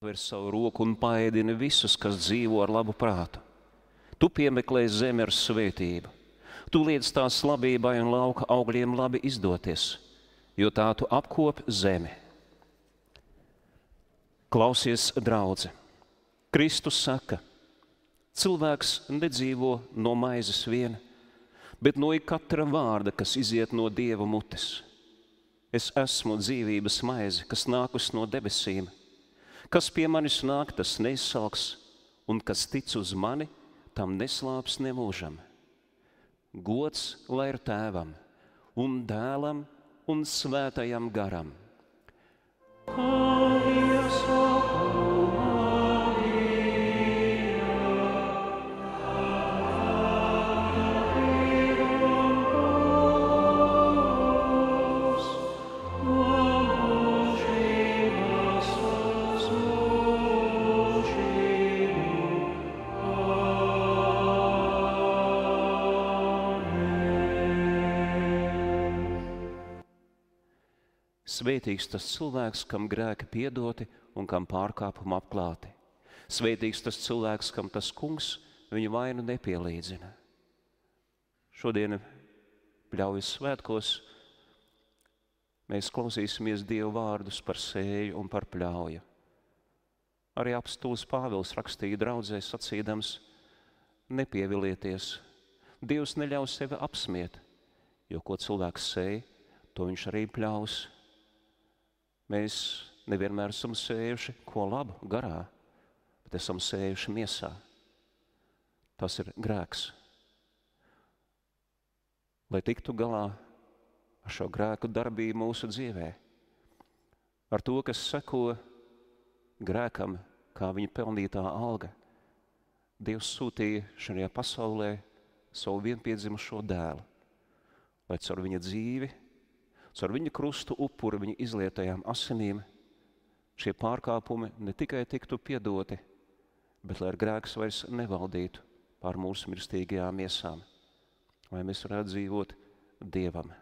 Ver savu roku un paēdini visus, kas dzīvo ar labu prātu. Tu piemeklē zemi ar svētību. Tu liec tās labībai un lauka augļiem labi izdoties, jo tā tu apkopi zemi. Klausies, draudze. Kristus saka, cilvēks nedzīvo no maizes viena, bet no katra vārda, kas iziet no Dieva mutes. Es esmu dzīvības maize, kas nākus no debesīm. Kas pie manis nāk, tas neizsalks, un kas tic uz mani, tam neslāps nemūžam. Gods lai ir Tēvam, un Dēlam, un Svētajam garam. Svētīgs tas cilvēks, kam grēki piedoti un kam pārkāpumi apklāti. Svētīgs tas cilvēks, kam tas kungs viņu vainu nepielīdzina. Šodien Pļaujas svētkos mēs klausīsimies Dievu vārdus par sēju un par pļauju. Arī apostols Pāvils rakstīja draudzē sacīdams, nepievilieties, Dievs neļaus sevi apsmiet, jo ko cilvēks sēj, to viņš arī pļaus. Mēs nevienmēr esam sējuši ko labu garā, bet esam sējuši miesā. Tas ir grēks. Lai tiktu galā ar šo grēku darbību mūsu dzīvē, ar to, kas seko grēkam, kā viņa pelnītā alga, Dievs sūtīja šajā pasaulē savu vienpiedzimušo dēlu, lai caur viņa dzīvi, caur viņa krustu upuru, viņa izlietajām asinīm, šie pārkāpumi ne tikai tiktu piedoti, bet lai grēks vairs nevaldītu pār mūsu mirstīgajām miesām, lai mēs varētu dzīvot Dievam.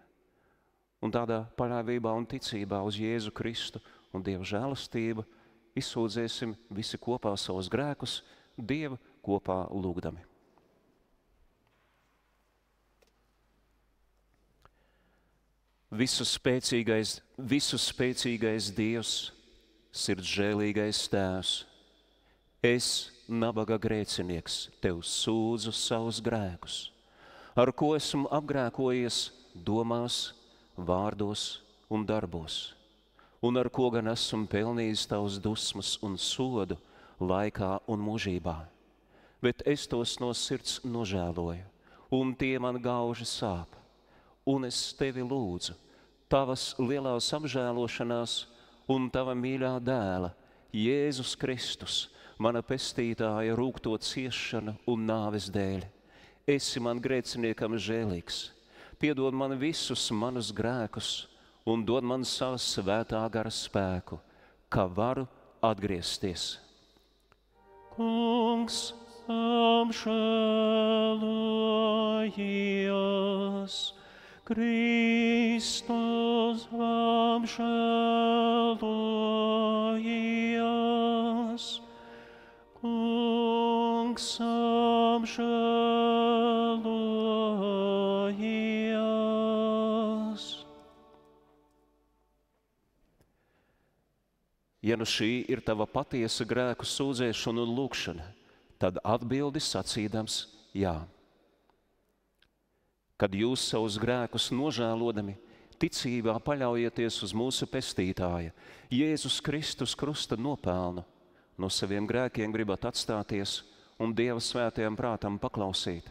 Un tādā paļāvībā un ticībā uz Jēzu Kristu un Dieva žēlastību izsūdzēsim visi kopā savus grēkus, Dievu kopā lūgdami. Visu spēcīgais Dievs, sirds žēlīgais Tēvs, es, nabaga grēcinieks, Tev sūdzu savus grēkus, ar ko esmu apgrēkojies domās, vārdos un darbos, un ar ko gan esmu pelnījis Tavas dusmas un sodu laikā un mūžībā. Bet es tos no sirds nožēloju, un tie man gauži sāp. Un es Tevi lūdzu, Tavas lielās apžēlošanās un Tava mīļā dēla, Jēzus Kristus, mana pestītāja rūgto ciešanu un nāves dēļ. Esi man grēciniekam žēlīgs, piedod man visus manus grēkus un dod man savu svētā gara spēku, ka varu atgriezties. Kungs, apžēlojies! Kristus apžēlojies, Kungs apžēlojies. Ja nu šī ir tava patiesa grēku sūdzēšana un lūgšana, tad atbildi sacīdams jā. Kad jūs savus grēkus nožēlodami, ticībā paļaujieties uz mūsu pestītāja, Jēzus Kristus krusta nopelnu, no saviem grēkiem gribat atstāties un Dieva svētajam prātam paklausīt,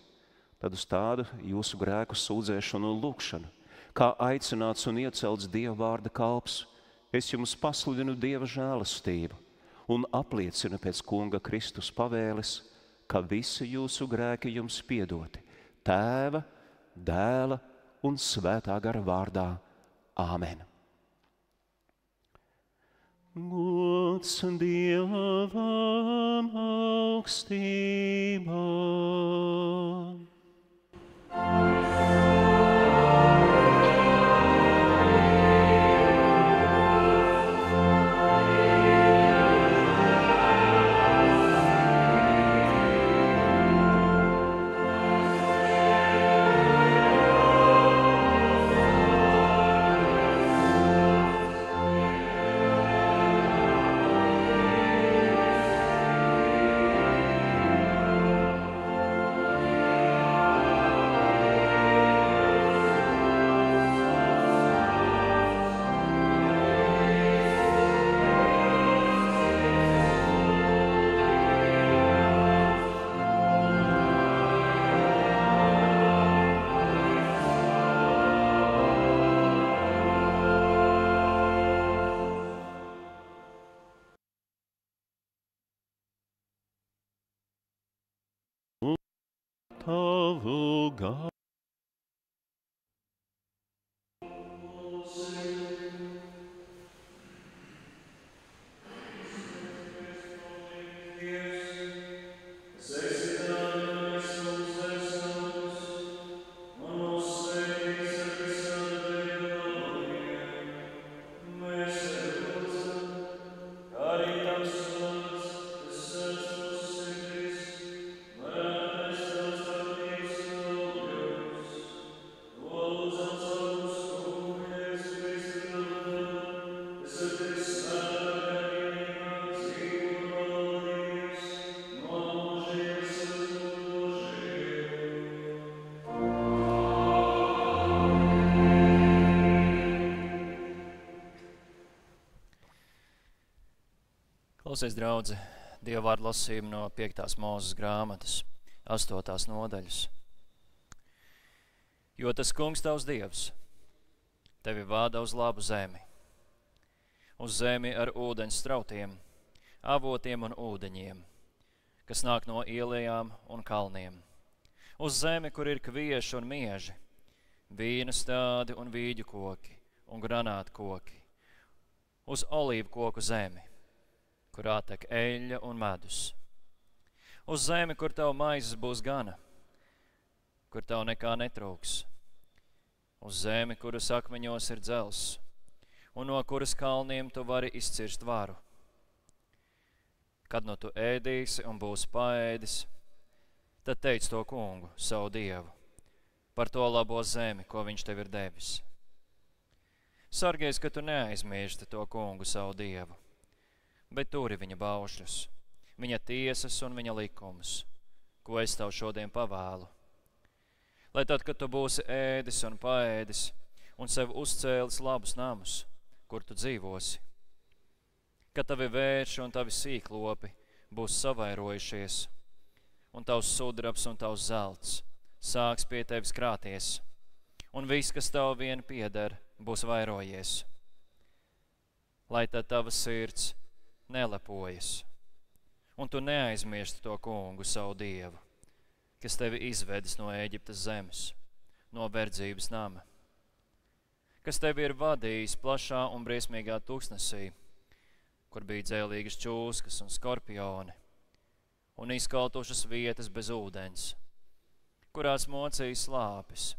tad uz tādu jūsu grēku sūdzēšanu un lūgšanu, kā aicināts un iecelts Dieva vārda kalps, es jums pasludinu Dieva žēlastību un apliecinu pēc Kunga Kristus pavēles, ka visi jūsu grēki jums piedoti, Tēva, Dēla un Svētā gara vārdā. Āmen. Gods Dievam augstībā. gāju. Klausies, draudze, Dieva vārdu lasījumu no 5. Mūzes grāmatas, 8. nodaļas. Jo tas kungs tavs Dievs tevi vada uz labu zemi, uz zemi ar ūdens strautiem, avotiem un ūdeņiem, kas nāk no ielējām un kalniem, uz zemi, kur ir kvieši un mieži, vīna stādi un vīģu koki un granātu koki, uz olīvu koku zemi, kurā tek eļļa un medus. Uz zemi, kur tavu maizes būs gana, kur tavu nekā netrūks. Uz zemi, kuras akmeņos ir dzels, un no kuras kalniem tu vari izcirst varu. Kad nu tu ēdīsi un būsi paēdis, tad teic to kungu, savu Dievu, par to labo zemi, ko viņš tev ir devis. Sargies, ka tu neaizmirsti to kungu, savu Dievu, bet turi viņa baušļus, viņa tiesas un viņa likumus, ko es tev šodien pavēlu. Lai tad, kad tu būsi ēdis un paēdis un sev uzcēlis labus namus, kur tu dzīvosi, kad tavi vērši un tavi sīklopi būs savairojušies, un tavs sudrabs un tavs zelts sāks pie tevis krāties, un viss, kas tev vien pieder, būs vairojies. Lai tad tava sirds nelepojas, un tu neaizmirsti to kungu, savu Dievu, kas tevi izvedis no Ēģiptes zemes, no verdzības nama, kas tevi ir vadījis plašā un briesmīgā tūkstnesī, kur bija dzēlīgas čūskas un skorpioni, un izkaltušas vietas bez ūdens, kurās mocīja slāpes,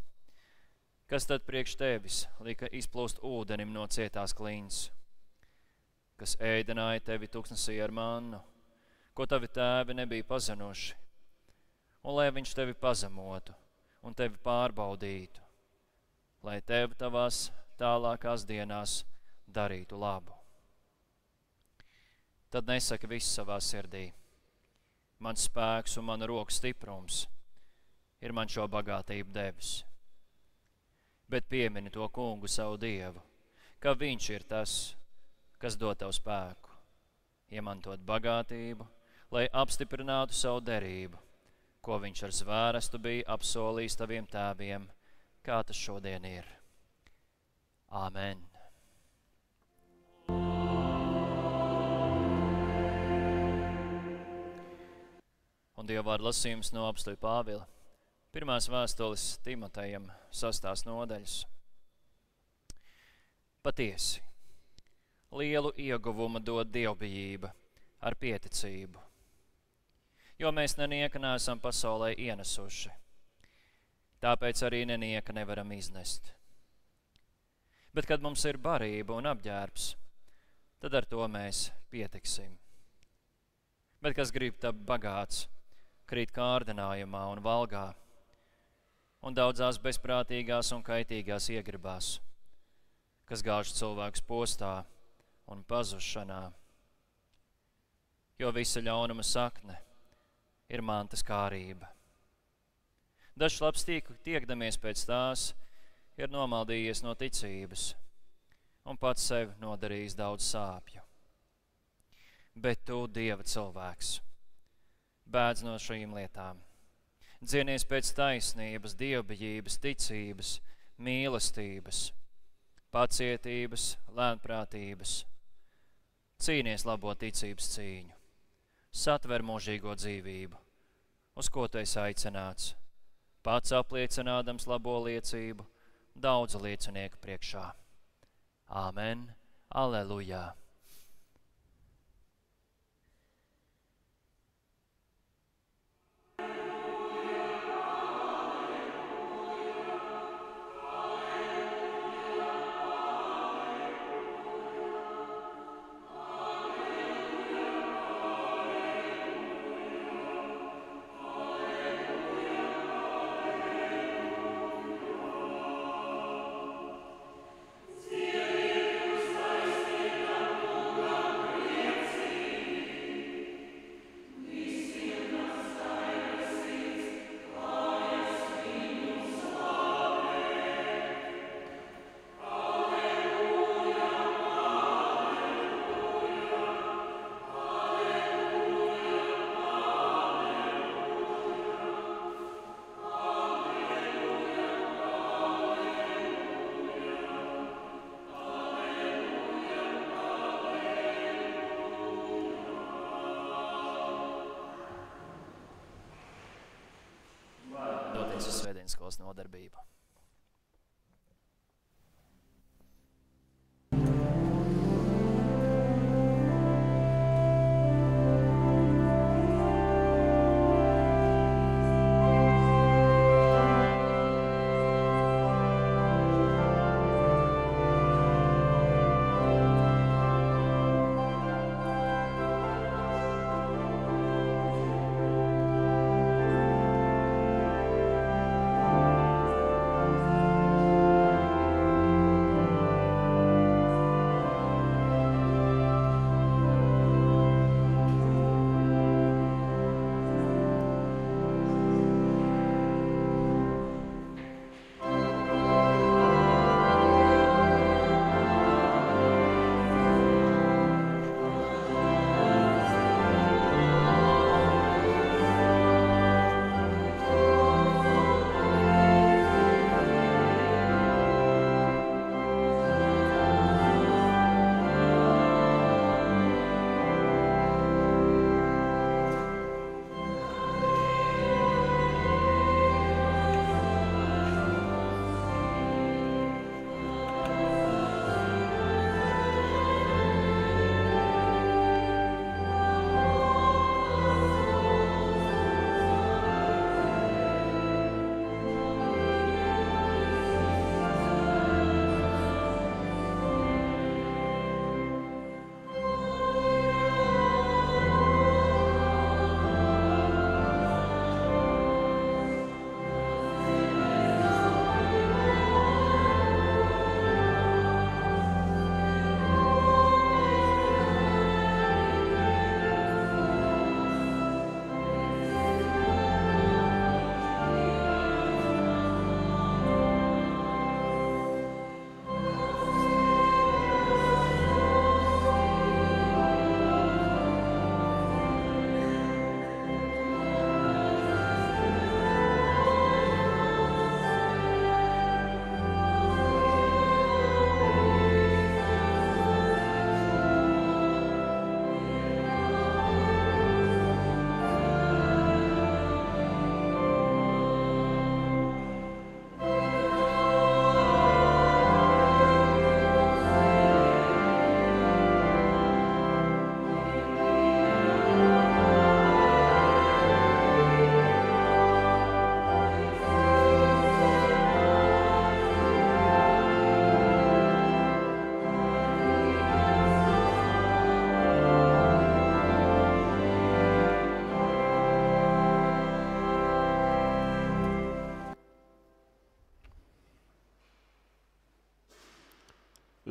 kas tad priekš tevis lika izplūst ūdenim no cietās klints, kas ēdināja tevi tūkstnesī ar mannu, ko tavi tēvi nebija pazinuši, un lai viņš tevi pazemotu un tevi pārbaudītu, lai tevi tavās tālākās dienās darītu labu. Tad nesaka viss savā sirdī, mans spēks un mana roka stiprums ir man šo bagātību devis. Bet piemini to kungu, savu Dievu, ka viņš ir tas, kas dod tev spēku, iemantot bagātību, lai apstiprinātu savu derību, ko viņš ar zvērestu bija apsolījis taviem tēviem, kā tas šodien ir. Āmen. Un Dieva vārdu lasījums no apustuļa Pāvila, 1. vēstules Timotejam, 6. nodaļas. Patiesi, lielu ieguvumu dod dievbijība ar pieticību, jo mēs nenieka neesam pasaulē ienesuši, tāpēc arī nenieka nevaram iznest. Bet, kad mums ir barība un apģērbs, tad ar to mēs pietiksim. Bet, kas grib tapt bagāts, krīt kārdinājumā un valgā, un daudzās bezprātīgās un kaitīgās iegribās, kas gāž cilvēkus postā un pazušanā. Jo visa ļaunuma sakne ir mantas kārība. Dažs labs tiekdamies pēc tās, ir nomaldījies no ticības un pats sev nodarījis daudz sāpju. Bet tu, Dieva cilvēks, bēdz no šīm lietām. Dzienies pēc taisnības, dievbijības, ticības, mīlestības, pacietības, lēnprātības. Cīnies labo ticības cīņu, satver mūžīgo dzīvību, uz ko tu esi aicināts, pats apliecinādams labo liecību daudzu liecinieku priekšā. Āmen, Alelujā! Doties uz svētdienas skolas nodarbību.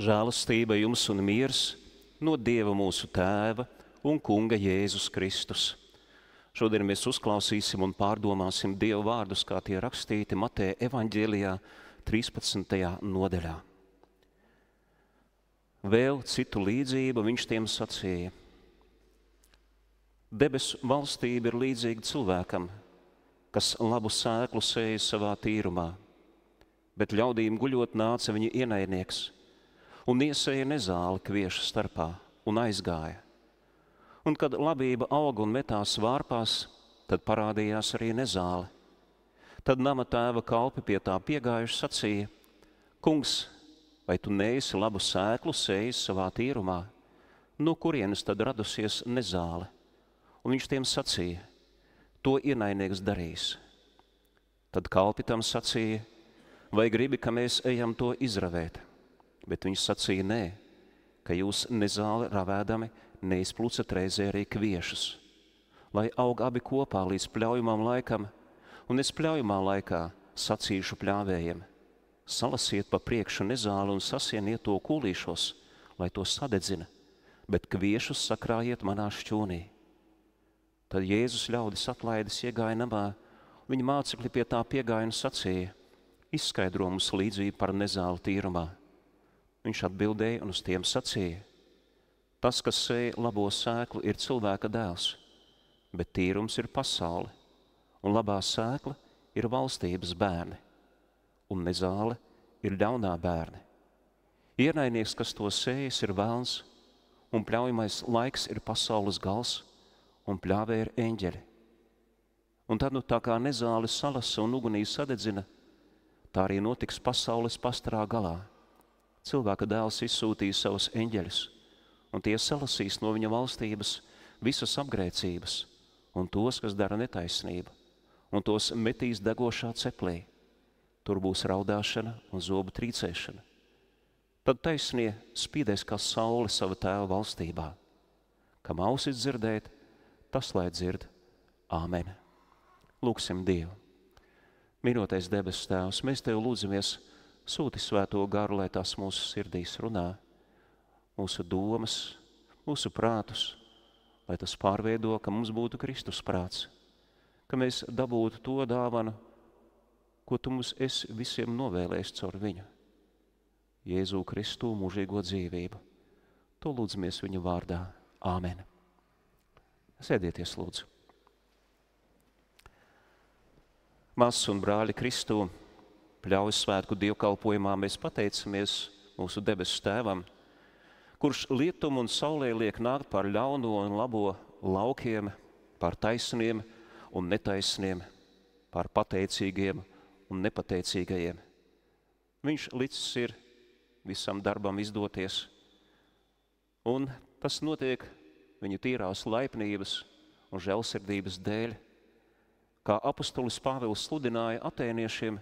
Žēlastība jums un miers no Dieva mūsu Tēva un Kunga Jēzus Kristus. Šodien mēs uzklausīsim un pārdomāsim Dieva vārdus, kā tie rakstīti Mateja evaņģēlijā 13. nodaļā. Vēl citu līdzību viņš tiem sacīja. Debesu valstība ir līdzīga cilvēkam, kas labu sēklu sēja savā tīrumā, bet ļaudīm guļot nāca viņa ienaidnieks un iesēja nezāli kviešu starpā un aizgāja. Un kad labība auga un metās vārpās, tad parādījās arī nezāle. Tad nama tēva kalpi pie tā piegājuši sacīja: Kungs, vai tu neesi labu sēklu sējis savā tīrumā? No kurienes tad radusies nezāle? Un viņš tiem sacīja: To ienaidnieks darīs. Tad kalpi tam sacīja: Vai gribi, ka mēs ejam to izravēt? Bet viņš sacīja: Nē, ka jūs nezāli ravēdami neizplūcat reizē arī kviešus, lai aug abi kopā līdz pļaujamam laikam, un es pļaujamā laikā sacīšu pļāvējiem: Salasiet pa priekšu nezāli un sasieniet to kūlīšos, lai to sadedzina, bet kviešus sakrājiet manā šķūnī. Tad Jēzus ļaudis atlaidis iegāja namā, viņa mācekļi pie tā piegāja un sacīja: Izskaidro mums līdzību par nezāli tīrumā. Viņš atbildēja un uz tiem sacīja: Tas, kas sēja labo sēklu, ir cilvēka dēls, bet tīrums ir pasaule, un labā sēkla ir valstības bērni, un nezāle ir ļaunā bērni. Ienaidnieks, kas to sējas, ir velns, un pļaujamais laiks ir pasaules gals, un pļāvēji ir eņģeļi. Un tad, tā kā nezāle salasa un ugunī sadedzina, tā arī notiks pasaules pastarā galā. Cilvēka dēls izsūtīs savus eņģeļus, un tie salasīs no viņa valstības visas apgrēcības, un tos, kas dara netaisnību, un tos metīs degošā ceplī. Tur būs raudāšana un zobu trīcēšana. Tad taisnie spīdēs kā saule sava tēva valstībā. Kam ausis dzirdēt, tas lai dzird. Āmen. Lūksim Dievu. Mīļotais debesu Tēvs, mēs Tev lūdzamies, sūti svēto garu, lai tās mūsu sirdīs runā, mūsu domas, mūsu prātus, lai tas pārveido, ka mums būtu Kristus prāts, ka mēs dabūtu to dāvanu, ko Tu mums esi visiem novēlējis caur viņu. Jēzu Kristu mūžīgo dzīvību. To lūdzamies viņa vārdā. Āmen. Sēdieties, lūdzu. Māsas un brāļi Kristu, pļaujas svētku dievkalpojumā mēs pateicamies mūsu debesu Tēvam, kurš lietumu un saulē liek nākt par ļauno un labo laukiem, par taisniem un netaisniem, par pateicīgiem un nepateicīgajiem. Viņš licis ir visam darbam izdoties, un tas notiek viņa tīrās laipnības un žēlsirdības dēļ. Kā apustulis Pāvils sludināja atēniešiem,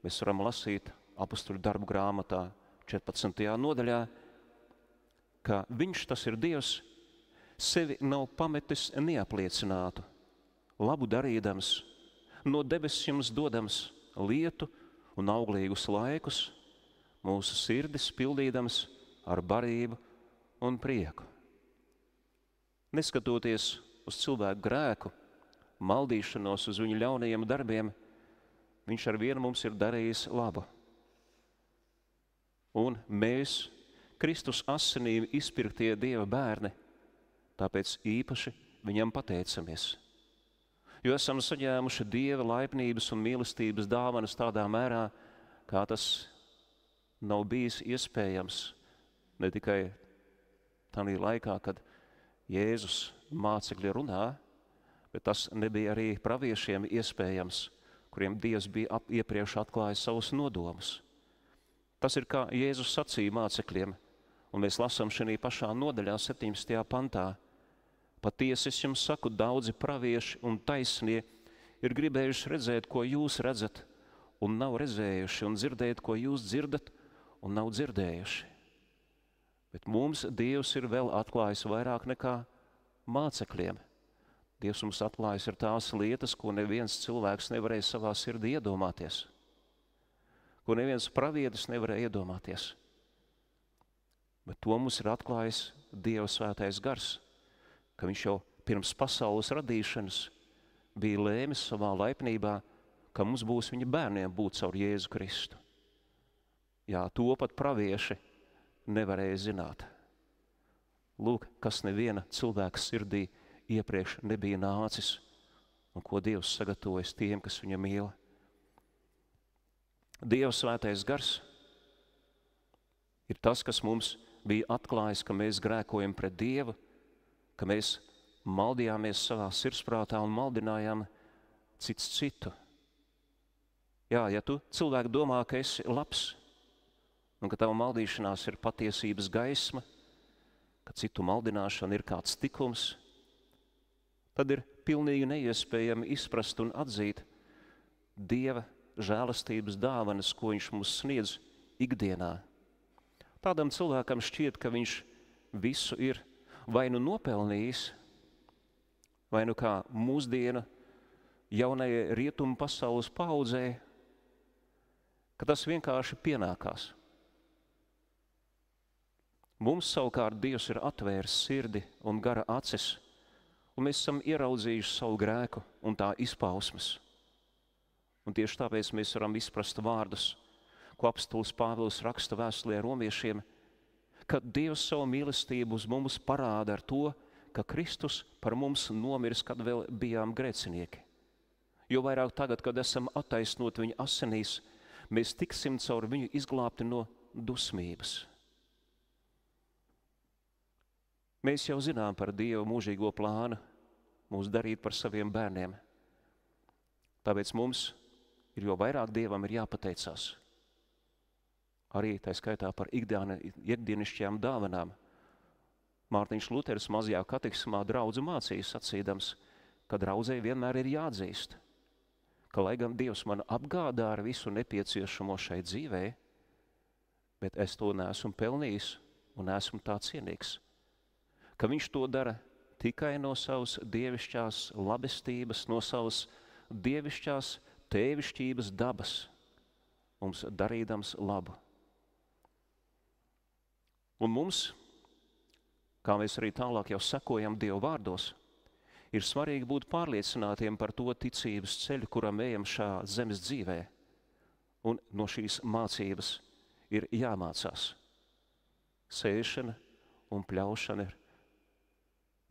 mēs varam lasīt apustuļu darbu grāmatā 14. nodaļā, ka viņš, tas ir Dievs, sevi nav pametis neapliecinātu, labu darīdams, no debesis jums dodams lietu un auglīgus laikus, mūsu sirdis pildīdams ar barību un prieku. Neskatoties uz cilvēku grēku, maldīšanos uz viņu ļaunajiem darbiem, viņš ar vienu mums ir darījis labu. Un mēs, Kristus asinīm izpirktie Dieva bērni, tāpēc īpaši viņam pateicamies. Jo esam saņēmuši Dieva laipnības un mīlestības dāvanas tādā mērā, kā tas nav bijis iespējams ne tikai tādā laikā, kad Jēzus mācekļi runā, bet tas nebija arī praviešiem iespējams, kuriem Dievs bija iepriekš atklājis savus nodomus. Tas ir kā Jēzus sacīja mācekļiem, un mēs lasām šajā pašā nodaļā 17. pantā. Patiesi es jums saku, daudzi pravieši un taisnie ir gribējuši redzēt, ko jūs redzat, un nav redzējuši, un dzirdēt, ko jūs dzirdat, un nav dzirdējuši. Bet mums Dievs ir vēl atklājis vairāk nekā mācekļiem. Dievs mums atklājis ir tās lietas, ko neviens cilvēks nevarēja savā sirdī iedomāties, ko neviens pravietis nevarēja iedomāties. Bet to mums ir atklājis Dieva svētais gars, ka viņš jau pirms pasaules radīšanas bija lēmis savā laipnībā, ka mums būs viņa bērniem būt caur Jēzu Kristu. Jā, to pat pravieši nevarēja zināt. Lūk, kas neviena cilvēka sirdī iepriekš nebija nācis un ko Dievs sagatavojas tiem, kas viņu mīl. Dieva svētais gars ir tas, kas mums bija atklājis, ka mēs grēkojam pret Dievu, ka mēs maldījāmies savā sirdsprātā un maldinājām cits citu. Jā, ja tu cilvēki domā, ka esi labs un ka tava maldīšanās ir patiesības gaisma, ka citu maldināšana ir kāds tikums, tad ir pilnīgi neiespējami izprast un atzīt Dieva žēlastības dāvanas, ko viņš mums sniedz ikdienā. Tādam cilvēkam šķiet, ka viņš visu ir vai nu nopelnījis, vai nu kā mūsdiena jaunajai rietumu pasaules paudzei, ka tas vienkārši pienākās. Mums savukārt Dievs ir atvērs sirdi un gara acis, un mēs esam ieraudzījuši savu grēku un tā izpausmes. Un tieši tāpēc mēs varam izprast vārdus, ko apostols Pāvils raksta vēstulē romiešiem, ka Dievs savu mīlestību uz mums parāda ar to, ka Kristus par mums nomiris, kad vēl bijām grēcinieki. Jo vairāk tagad, kad esam attaisnoti viņa asinīs, mēs tiksim caur viņu izglābti no dusmības. Mēs jau zinām par Dieva mūžīgo plānu mūs darīt par saviem bērniem. Tāpēc mums jo vairāk Dievam ir jāpateicās. Arī tā skaitā par ikdienišķajām dāvanām. Mārtiņš Luters mazajā katekismā draudzi mācīja sacīdams, ka draudzei vienmēr ir jāatzīst, ka lai gan Dievs man apgādā ar visu nepieciešamo šai dzīvē, bet es to neesmu pelnījis un esmu tā cienīgs, ka viņš to dara tikai no savas dievišķās labestības, no savas dievišķās tēvišķības dabas, mums darīdams labu. Un mums, kā mēs arī tālāk jau sekojam Dieva vārdos, ir svarīgi būt pārliecinātiem par to ticības ceļu, kuram ejam šā zemes dzīvē. Un no šīs mācības ir jāmācās. Sēšana un pļaušana ir,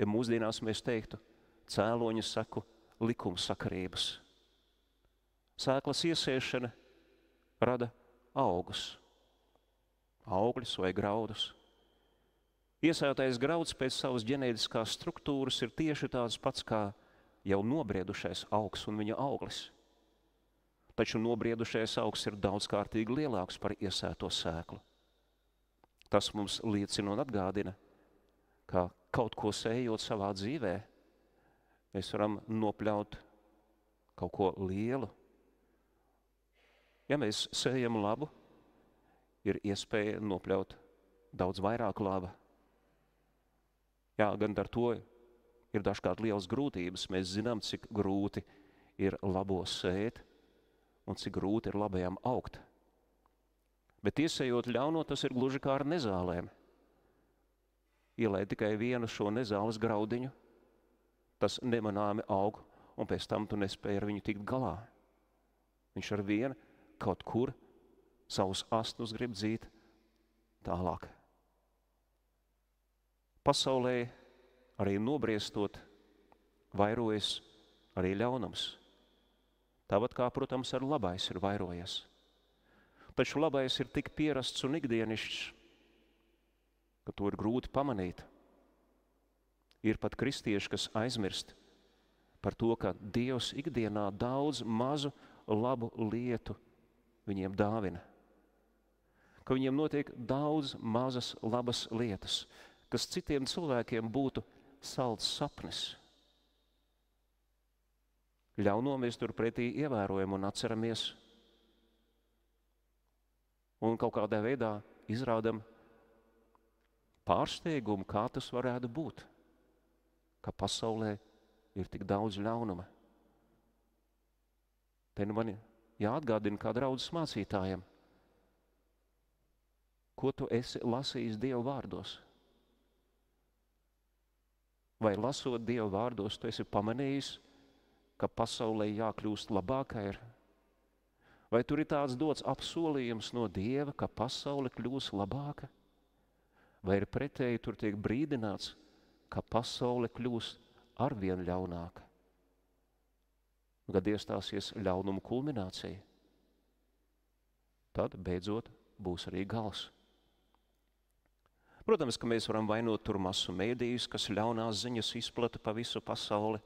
ja mūsdienās mēs teiktu, cēloņu saku likumsakarības. Sēklas iesēšana rada augus, augļus vai graudus. Iesētais grauds pēc savas ģenētiskās struktūras ir tieši tāds pats kā jau nobriedušais augs un viņa auglis. Taču nobriedušais augs ir daudzkārtīgi lielāks par iesēto sēklu. Tas mums liecina un atgādina, ka kaut ko sējot savā dzīvē, mēs varam nopļaut kaut ko lielu. Ja mēs sējam labu, ir iespēja nopļaut daudz vairāk laba. Jā, gan ar to ir dažkārt lielas grūtības. Mēs zinām, cik grūti ir labos sēt un cik grūti ir labajam augt. Bet iesējot ļauno, tas ir gluži kā ar nezālēm. Ielēj tikai vienu šo nezāles graudiņu, tas nemanāmi aug, un pēc tam tu nespēji ar viņu tikt galā. Viņš ar vienu kaut kur savus astnus grib dzīt tālāk. Pasaulē arī nobriestot vairojas arī ļaunums. Tāpat kā, protams, ar labais ir vairojies. Taču labais ir tik pierasts un ikdienišķs, ka to ir grūti pamanīt. Ir pat kristieši, kas aizmirst par to, ka Dievs ikdienā daudz mazu labu lietu viņiem dāvina. Ka viņiem notiek daudz mazas labas lietas, kas citiem cilvēkiem būtu salds sapnis. Ļauno mēs turpretī ievērojam un atceramies. Un kaut kādā veidā izrādam pārsteigumu, kā tas varētu būt, ka pasaulē ir tik daudz ļaunuma. Te nu man jāatgādina kā draudzes mācītājiem, ko tu esi lasījis Dieva vārdos. Vai lasot Dieva vārdos, tu esi pamanījis, ka pasaulē jākļūst labākai ir? Vai tur ir tāds dots apsolījums no Dieva, ka pasaule kļūs labāka? Vai ir pretēji tur tiek brīdināts, ka pasaule kļūs arvien ļaunāka? Kad iestāsies ļaunuma kulminācija, tad beidzot būs arī gals. Protams, ka mēs varam vainot tur masu mēdījus, kas ļaunās ziņas izplata pa visu pasauli,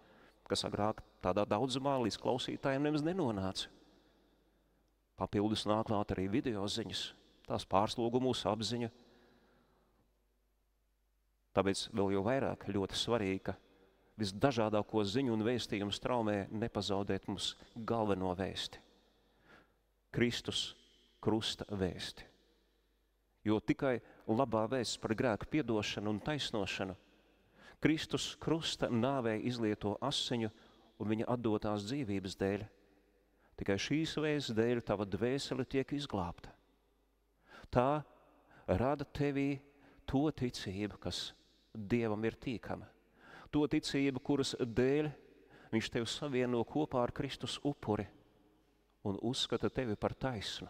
kas agrāk tādā daudzumā līdz klausītājiem nemaz nenonāca. Papildus nāk klāt arī video ziņas, tās pārslogo mūsu apziņu. Tāpēc vēl jau vairāk ļoti svarīgi, ka visdažādāko ziņu un vēstījumu straumē nepazaudēt mums galveno vēsti. Kristus krusta vēsti. Jo tikai labā vēsts par grēku piedošanu un taisnošanu, Kristus krusta nāvē izlieto asiņu un viņa atdotās dzīvības dēļ. Tikai šīs vēsts dēļ tava dvēsele tiek izglābta. Tā rada tevī to ticību, kas Dievam ir tīkama. To ticību, kuras dēļ viņš tevi savieno kopā ar Kristus upuri un uzskata tevi par taisnu.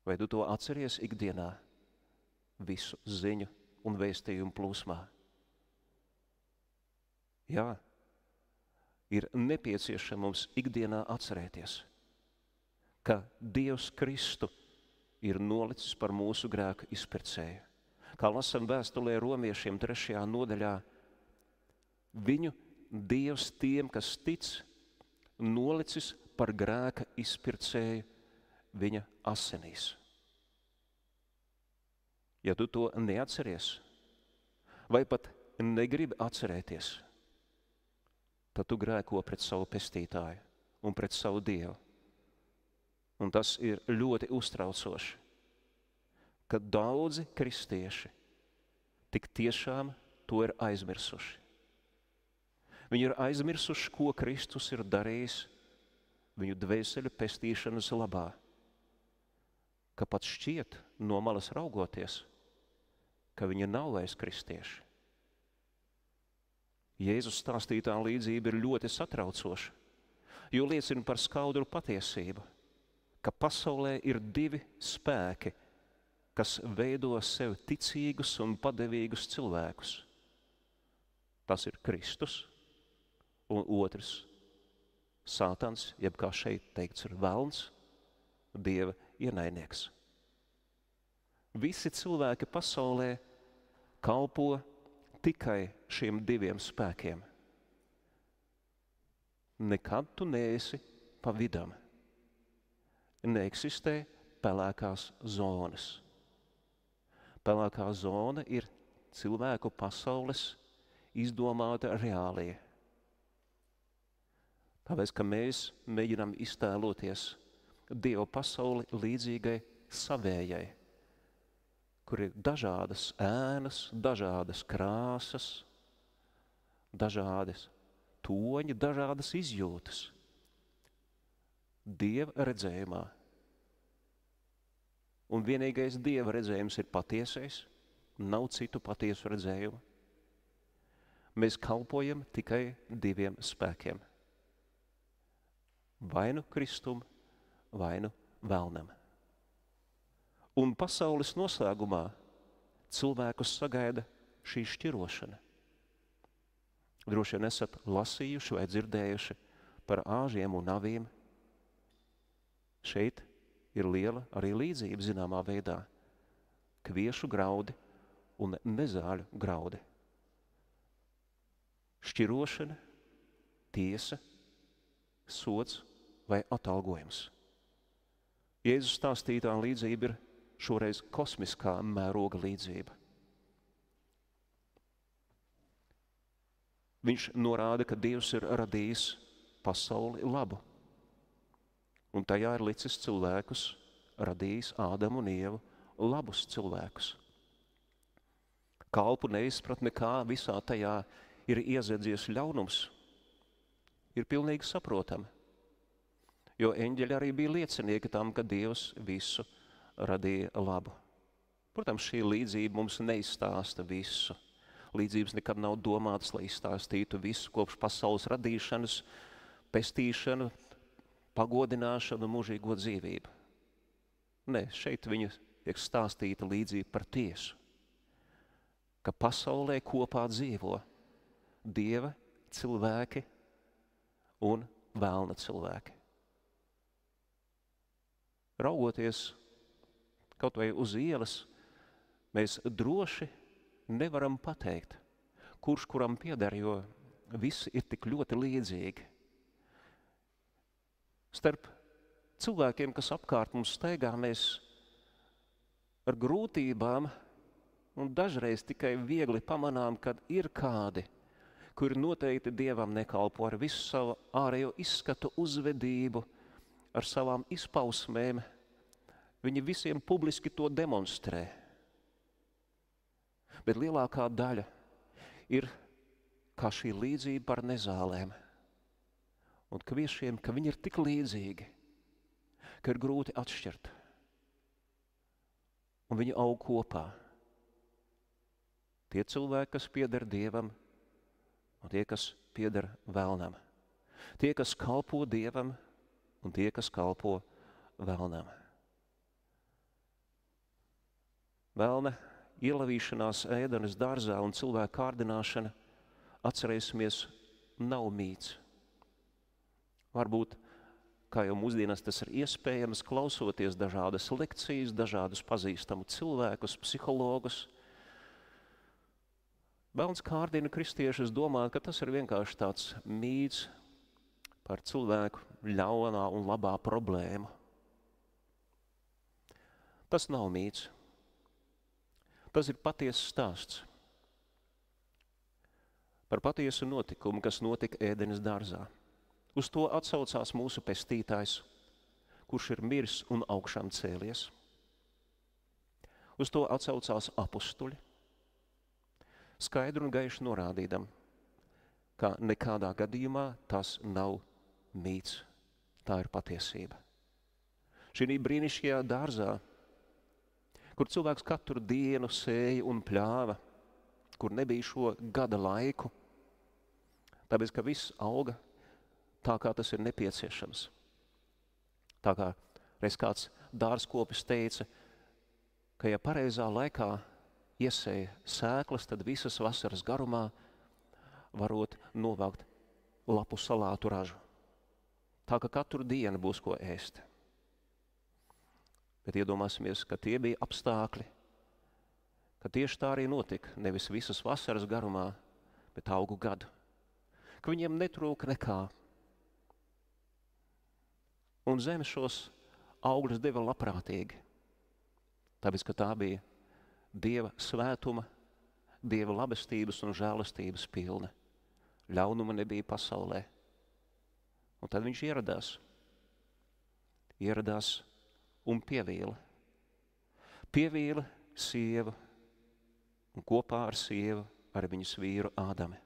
Vai tu to atceries ikdienā visu ziņu un vēstījumu plūsmā? Jā, ir nepieciešams mums ikdienā atcerēties, ka Dievs Kristu ir nolicis par mūsu grēku izpircēju. Kā lasam vēstulē romiešiem 3. nodaļā, viņu Dievs tiem, kas tic, nolicis par grēka izpircēju viņa asinīs. Ja tu to neatceries, vai pat negribi atcerēties, tad tu grēko pret savu pestītāju un pret savu Dievu. Un tas ir ļoti uztraucoši, ka daudzi kristieši tik tiešām to ir aizmirsuši. Viņi ir aizmirsuši, ko Kristus ir darījis viņu dvēseli pestīšanas labā, ka pat šķiet no malas raugoties, ka viņi nav vairs kristieši. Jēzus stāstītā līdzība ir ļoti satraucoša, jo liecina par skaudru patiesību, ka pasaulē ir divi spēki, kas veido sev ticīgus un padevīgus cilvēkus. Tas ir Kristus un otrs Sātans, jeb kā šeit teikts ir velns, Dieva ienaidnieks. Visi cilvēki pasaulē kalpo tikai šiem diviem spēkiem. Nekad tu neesi pa vidam. Neeksistē pelēkās zonas. Pelēkā zona ir cilvēku pasaules izdomāta reālija. Tāpēc, ka mēs mēģinām iztēloties Dieva pasauli līdzīgai savējai, kur ir dažādas ēnas, dažādas krāsas, dažādas toņi, dažādas izjūtas. Dieva redzējumā. Un vienīgais Dieva redzējums ir patiesais, nav citu patiesu redzējumu. Mēs kalpojam tikai diviem spēkiem. Vai nu Kristum, vai nu velnam. Un pasaules noslēgumā cilvēkus sagaida šī šķirošana. Droši vien esat lasījuši vai dzirdējuši par āžiem un avīm. Šeit ir liela arī līdzība zināmā veidā. Kviešu graudi un nezāļu graudi. Šķirošana, tiesa, sods vai atalgojums. Jēzus stāstītā līdzība ir šoreiz kosmiskā mēroga līdzība. Viņš norāda, ka Dievs ir radījis pasauli labu. Un tajā ir licis cilvēkus, radījis Ādamu un Ievu, labus cilvēkus. Kalpu neizpratne, kā visā tajā ir iezedzies ļaunums, ir pilnīgi saprotama. Jo eņģeļi arī bija liecinieki tam, ka Dievs visu radīja labu. Protams, šī līdzība mums neizstāsta visu. Līdzības nekad nav domātas, lai izstāstītu visu kopš pasaules radīšanas, pestīšanu, pagodināšanu un mūžīgo dzīvību. Nē, šeit viņa tiek stāstīta līdzība par tiesu, ka pasaulē kopā dzīvo Dieva cilvēki un velna cilvēki. Raugoties kaut vai uz ielas, mēs droši nevaram pateikt, kurš kuram pieder, jo visi ir tik ļoti līdzīgi. Starp cilvēkiem, kas apkārt mums steigā, mēs ar grūtībām un dažreiz tikai viegli pamanām, kad ir kādi, kuri noteikti Dievam nekalpo ar visu savu ārējo izskatu, uzvedību, ar savām izpausmēm. Viņi visiem publiski to demonstrē. Bet lielākā daļa ir kā šī līdzība par nezālēm un kviešiem, ka viņi ir tik līdzīgi, ka ir grūti atšķirt. Un viņi aug kopā. Tie cilvēki, kas pieder Dievam, un tie, kas pieder vēlnam. Tie, kas kalpo Dievam, un tie, kas kalpo vēlnam. Vēlna ielavīšanās ēdenes dārzā un cilvēku kārdināšana, atcerēsimies, nav mīts. Varbūt, kā jau mūsdienās tas ir iespējams, klausoties dažādas lekcijas, dažādus pazīstamu cilvēkus, psihologus. Vēlns kārdina kristiešus domāt, ka tas ir vienkārši tāds mīts par cilvēku ļaunā un labā problēmu. Tas nav mīts. Tas ir patiesas stāsts par patiesu notikumu, kas notika ēdenes dārzā. Uz to atsaucās mūsu pestītājs, kurš ir miris un augšām cēlies. Uz to atsaucās apustuļi, skaidru un gaišu norādīdam, ka nekādā gadījumā tas nav mīts, tā ir patiesība. Šī brīnišķīgajā dārzā, kur cilvēks katru dienu sēja un pļāva, kur nebija šo gada laiku, tāpēc, ka viss auga tā, kā tas ir nepieciešams. Tā kā reiz kāds dārzkopis teica, ka ja pareizā laikā iesēja sēklas, tad visas vasaras garumā varot novākt lapu salātu ražu. Tā ka katru dienu būs ko ēst. Bet iedomāsimies, ka tie bija apstākļi, ka tieši tā arī notika, nevis visas vasaras garumā, bet augu gadu. Ka viņiem netrūka nekā. Un zeme šos augļus deva labprātīgi, tāpēc, ka tā bija Dieva svētuma, Dieva labestības un žēlastības pilna. Ļaunuma nebija pasaulē. Un tad viņš ieradās un pievīla. Pievīla sievu un kopā ar sievu ar viņas vīru Ādami.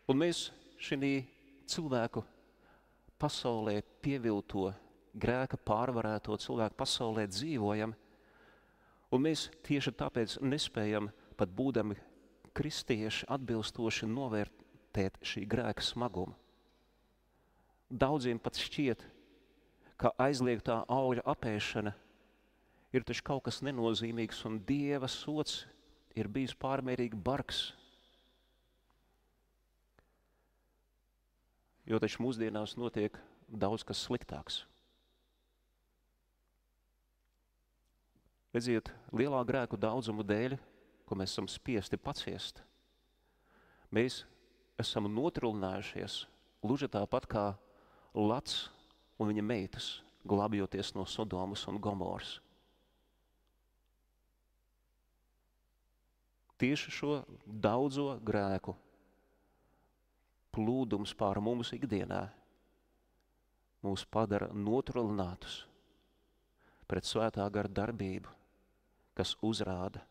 Un mēs šī cilvēku pasaulē pievilto, grēka pārvarēto cilvēku pasaulē dzīvojam, un mēs tieši tāpēc nespējam, pat būdami kristieši, atbilstoši novērtēt šī grēka smagumu. Daudziem pat šķiet, ka aizliegtā augļa apēšana ir taču kaut kas nenozīmīgs, un Dieva sods ir bijis pārmērīgi bargs. Jo taču mūsdienās notiek daudz kas sliktāks. Redziet, lielā grēku daudzumu dēļ, ko mēs esam spiesti paciest, mēs esam notrulinājušies, gluži tāpat kā Lats un viņa meitas, glābjoties no Sodomas un Gomoras. Tieši šo daudzo grēku plūdums pār mums ikdienā mūs padara notrulinātus pret svētā gara darbību, kas uzrāda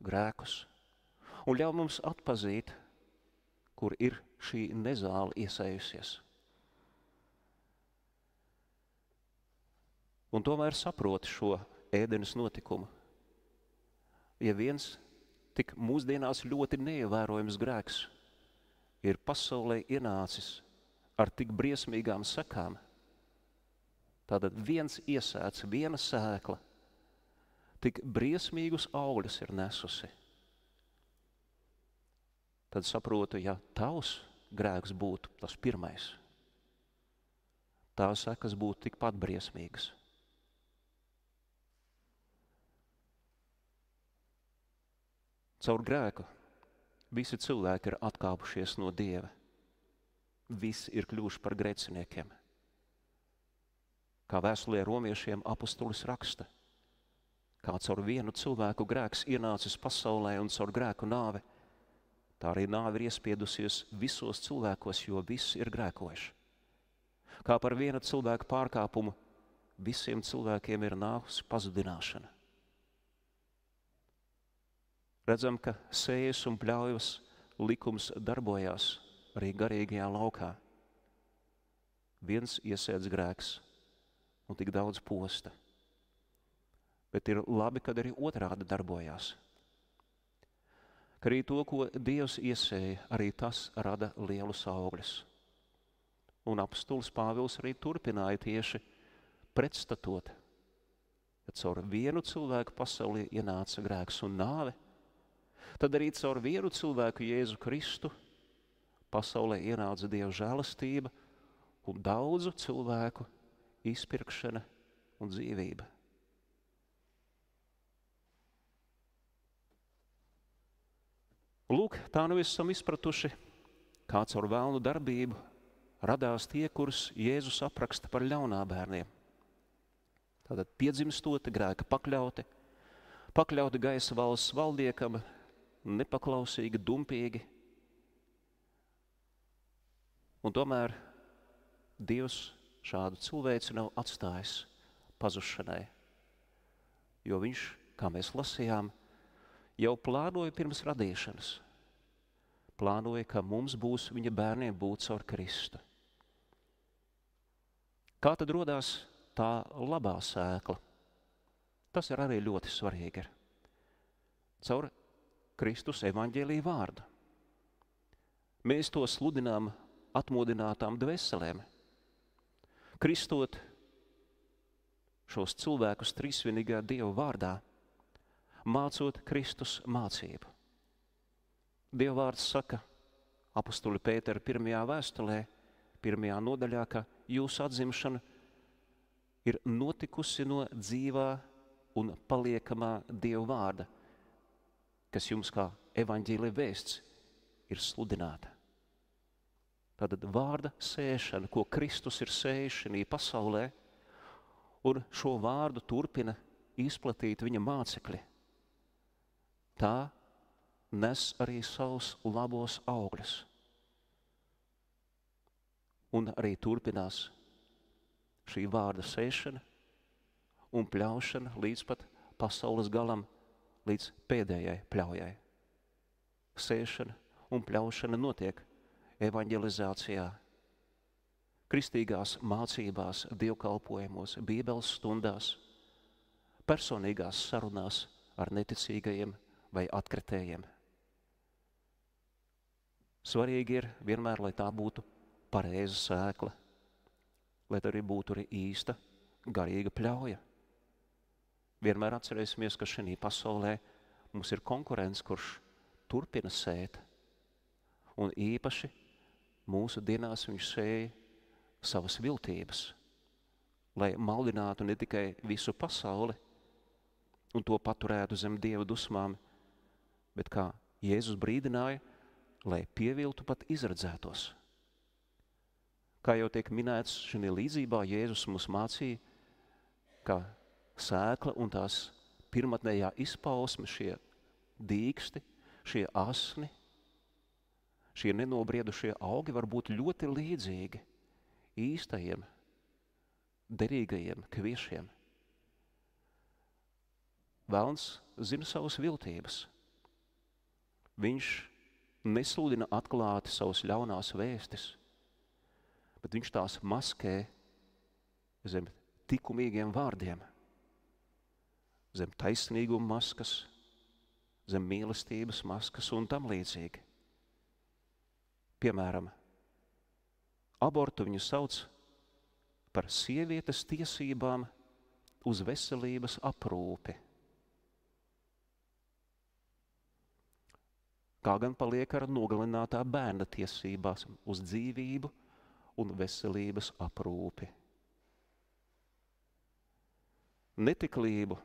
grēkus un ļauj mums atpazīt, kur ir šī nezāle iesējusies. Un tomēr saproti šo ēdenes notikumu. Ja viens tik mūsdienās ļoti neievērojams grēks ir pasaulē ienācis ar tik briesmīgām sekām, tātad viens iesēts, viena sēkla, tik briesmīgus augļus ir nesusi, tad saprotu, ja tavs grēks būtu tas pirmais, tā sekas būtu tikpat briesmīgas. Caur grēku visi cilvēki ir atkāpušies no Dieva. Visi ir kļuvuši par grēciniekiem. Kā vēstulē romiešiem apustulis raksta, kā caur vienu cilvēku grēks ienācis pasaulē un caur grēku nāve, tā arī nāve ir iespiedusies visos cilvēkos, jo visi ir grēkojuši. Kā par viena cilvēka pārkāpumu visiem cilvēkiem ir nākusi pazudināšana. Redzam, ka sējas un pļaujas likums darbojās arī garīgajā laukā. Viens iesēdz grēks un tik daudz posta. Bet ir labi, kad arī otrādi darbojās. Ka arī to, ko Dievs iesēja, arī tas rada lielus augļus. Un apustulis Pāvils arī turpināja tieši pretstatot, ka caur vienu cilvēku pasaulē ienāca grēks un nāve, tad arī caur vienu cilvēku Jēzu Kristu pasaulē ienāca Dieva žēlastība un daudzu cilvēku izpirkšana un dzīvība. Lūk, tā nu esam izpratuši, kā caur vēlnu darbību radās tie, kurus Jēzus apraksta par ļaunā bērniem. Tātad piedzimstoti, grēka pakļauti gaisa valsts valdniekam, nepaklausīgi, dumpīgi. Un tomēr Dievs šādu cilvēci nav atstājis pazušanai, jo viņš, kā mēs lasījām, jau plānoja pirms radīšanas. Plānoja, ka mums būs viņa bērniem būt caur Kristu. Kā tad rodās tā labā sēkla? Tas ir arī ļoti svarīgi. Caur Kristus evaņģēlija vārdu. Mēs to sludinām atmodinātām dvēselēm. Kristot šos cilvēkus trīsvienīgā Dieva vārdā, mācot Kristus mācību. Dieva vārds saka apustuli Pētera 1. vēstulē, 1. nodaļā, ka jūsu atzimšana ir notikusi no dzīvā un paliekamā Dieva vārda, kas jums kā evaņģēlija vēsts ir sludināta. Tātad vārda sēšana, ko Kristus ir sējis šajā pasaulē, un šo vārdu turpina izplatīt viņa mācekļi. Tā nes arī savus labos augļus. Un arī turpinās šī vārda sēšana un pļaušana līdz pat pasaules galam, līdz pēdējai pļaujai. Sēšana un pļaušana notiek evaņģelizācijā, kristīgās mācībās, dievkalpojumos, bībeles stundās, personīgās sarunās ar neticīgajiem vai atkritējiem. Svarīgi ir vienmēr, lai tā būtu pareiza sēkla, lai tā arī būtu arī īsta, garīga pļauja. Vienmēr atcerēsimies, ka šajā pasaulē mums ir konkurents, kurš turpina sēt, un īpaši mūsu dienās viņš sēja savas viltības, lai maldinātu ne tikai visu pasauli un to paturētu zem Dieva dusmām, bet kā Jēzus brīdināja, lai pieviltu pat izredzētos. Kā jau tiek minēts šajā līdzībā, Jēzus mums mācīja, ka sēkla un tās pirmatnējā izpausme, šie dīksti, šie asni, šie nenobriedušie augi var būt ļoti līdzīgi īstajiem, derīgajiem kviešiem. Velns zina savas viltības. Viņš nesludina atklāti savas ļaunās vēstis, bet viņš tās maskē zem likumīgiem vārdiem, zem taisnīguma maskas, zem mīlestības maskas un tam līdzīgi. Piemēram, abortu viņu sauc par sievietes tiesībām uz veselības aprūpi. Kā gan paliek ar nogalinātā bērna tiesībās uz dzīvību un veselības aprūpi. Netiklību,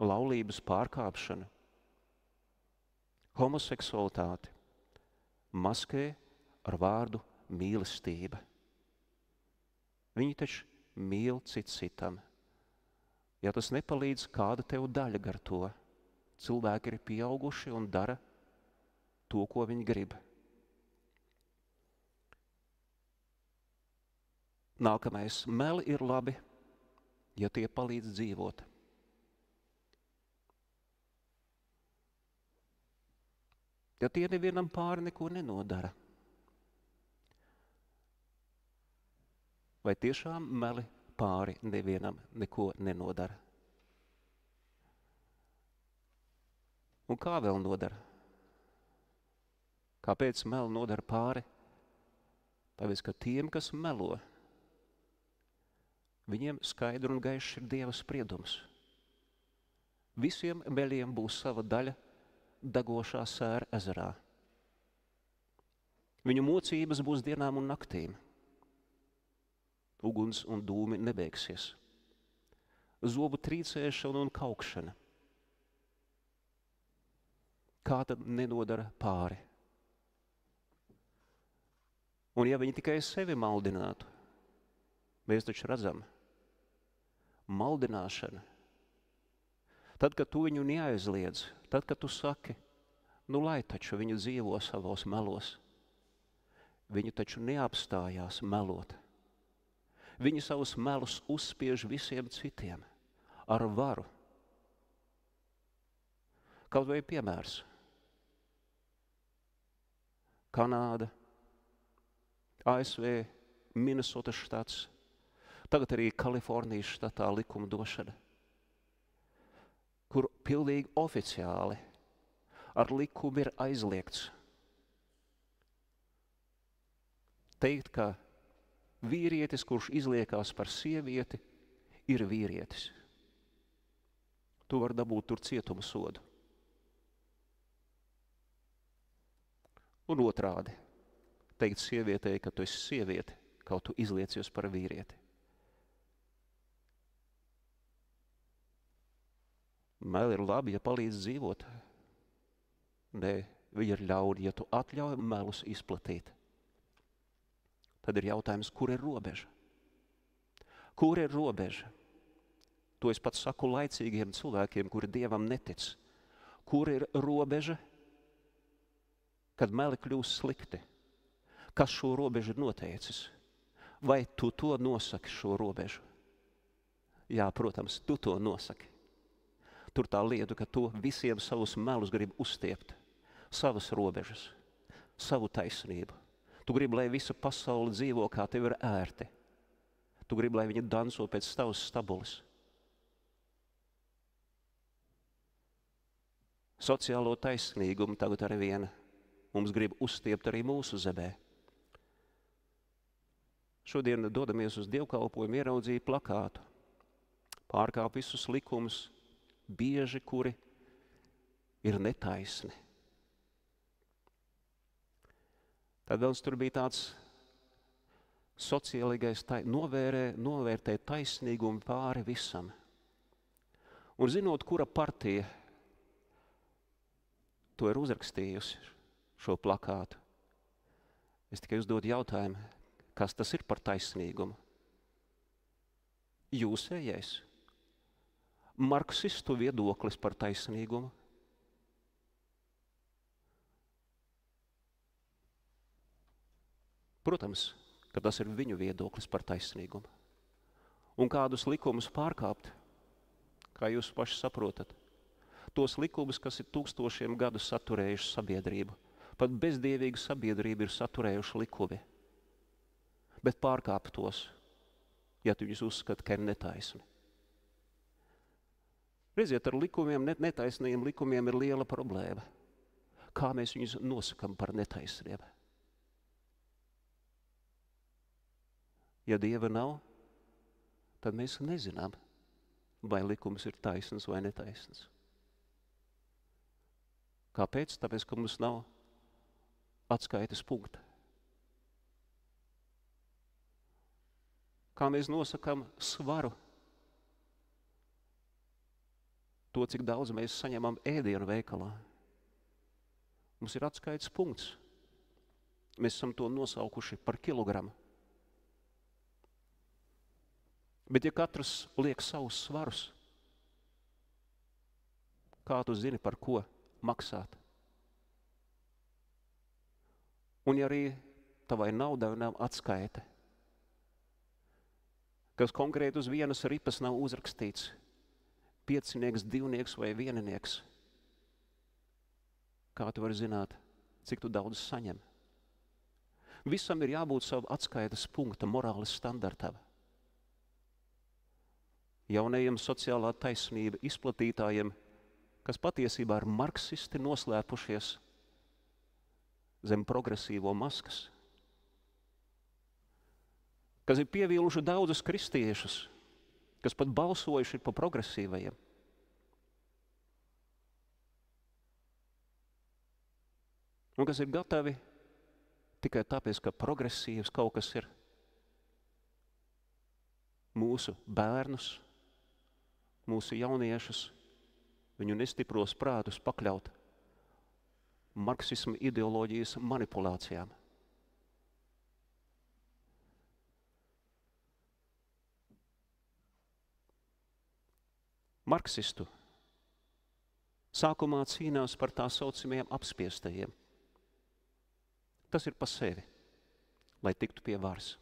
laulības pārkāpšanu, homoseksualitāti maskē ar vārdu mīlestība. Viņi taču mīl cits citam. Ja tas nepalīdz, kāda tev daļa gar to? Cilvēki ir pieauguši un dara to, ko viņi grib. Nākamais. Meli ir labi, ja tie palīdz dzīvot. Ja tie nevienam pāri neko nenodara. Vai tiešām meli pāri nevienam neko nenodara? Un kā vēl nodara? Kāpēc meli nodara pāri? Tāpēc, ka tiem, kas melo, viņiem skaidri un gaišs ir Dieva spriedums. Visiem meļiem būs sava daļa degošā sēra ezerā. Viņu mocības būs dienām un naktīm. Uguns un dūmi nebeigsies. Zobu trīcēšana un kaukšana. Kā tad nenodara pāri? Un ja viņi tikai sevi maldinātu, mēs taču redzam, maldināšana, tad, kad tu viņu neaizliedz, tad, kad tu saki, nu lai taču viņu dzīvo savos melos, viņi taču neapstājās melot. Viņi savus melus uzspiež visiem citiem ar varu. Kaut vai piemērs. Kanāda, ASV, Minnesotas štats, tagad arī Kalifornijas štatā likuma došana, kur pilnīgi oficiāli ar likumu ir aizliegts teikt, ka vīrietis, kurš izliekās par sievieti, ir vīrietis. Tu vari dabūt tur cietuma sodu. Un otrādi, teikt sievietei, ka tu esi sieviete, kaut tu izliecies par vīrieti. Meli ir labi, ja palīdz dzīvot. Nē, viņi ir ļauni, ja tu atļauj melus izplatīt. Tad ir jautājums, kur ir robeža? Kur ir robeža? To es pats saku laicīgiem cilvēkiem, kuri Dievam netic. Kur ir robeža, kad meli kļūst slikti? Kas šo robežu ir noteicis? Vai tu to nosaki šo robežu? Jā, protams, tu to nosaki. Tur tā lieta, ka tu visiem savus melus grib uzstiept, savas robežas, savu taisnību. Tu gribi, lai visa pasaule dzīvo, kā tev ir ērti. Tu gribi, lai viņi danco pēc tavas stabulas. Sociālo taisnīgumu tagad ar vienu mums grib uzstiept arī mūsu zemē. Šodien dodamies uz dievkalpojumu, ieraudzīju plakātu. Pārkāp visus likumus, bieži, kuri ir netaisni. Tad vēl tur bija tāds sociālīgais novērtēt taisnīgumu pāri visam. Un zinot, kura partija to ir uzrakstījusi, šo plakātu, es tikai uzdodu jautājumu, kas tas ir par taisnīgumu? Jūsējais. Marksistu viedoklis par taisnīgumu. Protams, ka tas ir viņu viedoklis par taisnīgumu. Un kādus likumus pārkāpt, kā jūs paši saprotat, tos likumus, kas ir tūkstošiem gadu saturējuši sabiedrību, pat bezdievīgu sabiedrību ir saturējuši likumi, bet pārkāp tos, ja tu viņus uzskata, ka ir netaisni. Redziet, ar likumiem, netaisniem likumiem ir liela problēma. Kā mēs viņus nosakam par netaisniem? Ja Dieva nav, tad mēs nezinām, vai likums ir taisns vai netaisns. Kāpēc? Tāpēc, ka mums nav atskaites punkta. Kā mēs nosakam svaru? To, cik daudz mēs saņemam ēdienu veikalā. Mums ir atskaites punkts. Mēs esam to nosaukuši par kilogramu. Bet ja katrs liek savus svarus, kā tu zini, par ko maksāt? Un ja arī tavai naudai nav atskaite, kas konkrēti uz vienas ripas nav uzrakstīts, 5, 2 vai 1, kā tu vari zināt, cik tu daudz saņem? Visam ir jābūt savu atskaites punkta, morāles standartam. Jaunajiem sociālā taisnība izplatītājiem, kas patiesībā ir marksisti noslēpušies zem progresīvo maskas, kas ir pievīluši daudzus kristiešus, kas pat balsojuši par progresīvajiem. Un kas ir gatavi tikai tāpēc, ka progresīvs kaut kas ir mūsu bērnus, mūsu jauniešus, viņu nestipros prātus pakļaut marksisma ideoloģijas manipulācijām. Marksistu sākumā cīnās par tā saucamajiem apspiestajiem. Tas ir pa sevi, lai tiktu pie varas.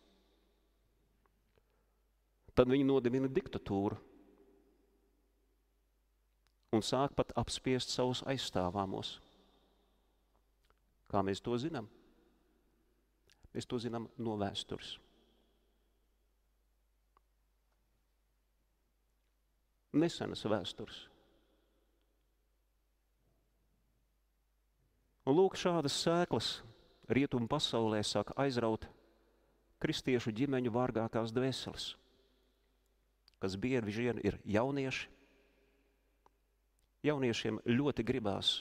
Tad viņi nodibina diktatūru un sāk pat apspiest savus aizstāvāmos. Kā mēs to zinām? Mēs to zinām no vēstures. Nesenas vēstures. Un lūk, šādas sēklas rietumu pasaulē sāk aizraut kristiešu ģimeņu vārgākās dvēseles, kas bieži vien ir jaunieši. Jauniešiem ļoti gribās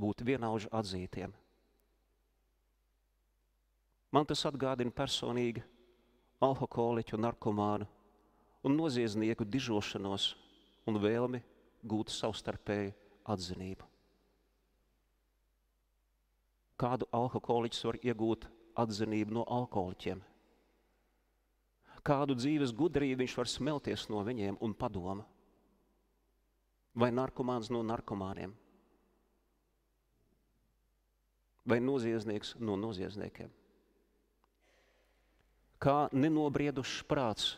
būt vienaudžu atzītiem. Man tas atgādina personīgi alkoholiķu, narkomānu un noziedznieku dižošanos un vēlmi gūt savstarpēju atzinību. Kādu alkoholiķis var iegūt atzinību no alkoholiķiem? Kādu dzīves gudrību viņš var smelties no viņiem un padoma? Vai narkomāns no narkomāniem? Vai noziedznieks no noziedzniekiem? Kā nenobriedušs prāts,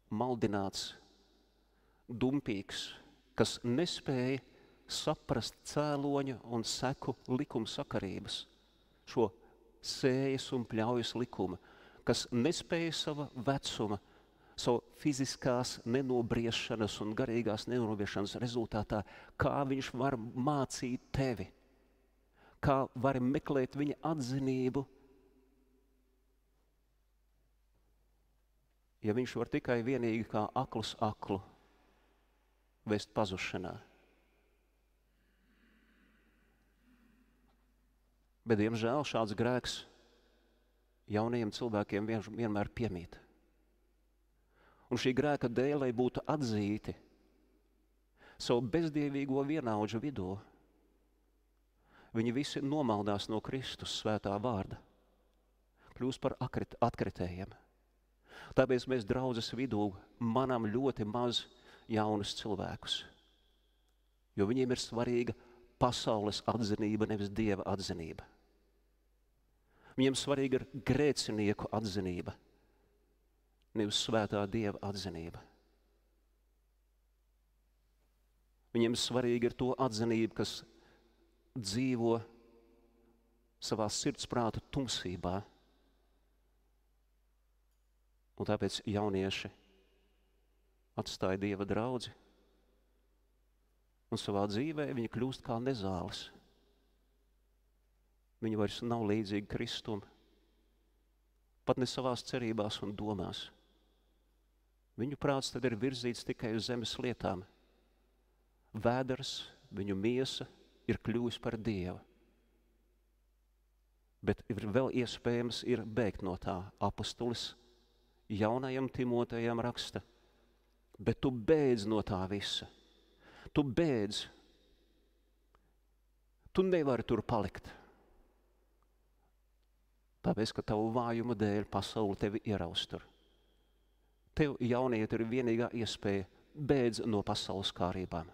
maldināts, dumpīgs, kas nespēja saprast cēloņa un seku likumsakarības, šo sējas un pļaujas likuma, kas nespēja sava vecuma, savu fiziskās nenobriešanas un garīgās nenobriešanas rezultātā, kā viņš var mācīt tevi, kā var meklēt viņa atzinību, ja viņš var tikai vienīgi kā aklus aklu vest pazušanā. Bet, diemžēl, šāds grēks jaunajiem cilvēkiem vienmēr piemīt. Un šī grēka dēļ, lai būtu atzīti savu bezdievīgo vienaudžu vidū, viņi visi nomaldās no Kristus svētā vārda, kļūst par atkritējiem. Tāpēc mēs draudzes vidū manām ļoti maz jaunus cilvēkus, jo viņiem ir svarīga pasaules atzinība, nevis Dieva atzinība. Viņiem svarīga ir grēcinieku atzinība, nevis svētā Dieva atzinība. Viņiem svarīga ir to atzinība, kas dzīvo savā sirdsprāta tumsībā. Un tāpēc jaunieši atstāja Dieva draudzi, un savā dzīvē viņi kļūst kā nezāles. Viņi vairs nav līdzīgi Kristum, pat ne savās cerībās un domās. Viņu prāts tad ir virzīts tikai uz zemes lietām. Vēders, viņu miesa ir kļuvusi par Dievu. Bet vēl iespējams ir bēgt no tā. Apostolis jaunajam Timotejam raksta, bet tu bēdz no tā visa. Tu bēdz. Tu nevari tur palikt. Tāpēc, ka tavu vājumu dēļ pasauli tevi ieraustur. Tev, jaunieti, ir vienīgā iespēja beidz no pasaules kārībām,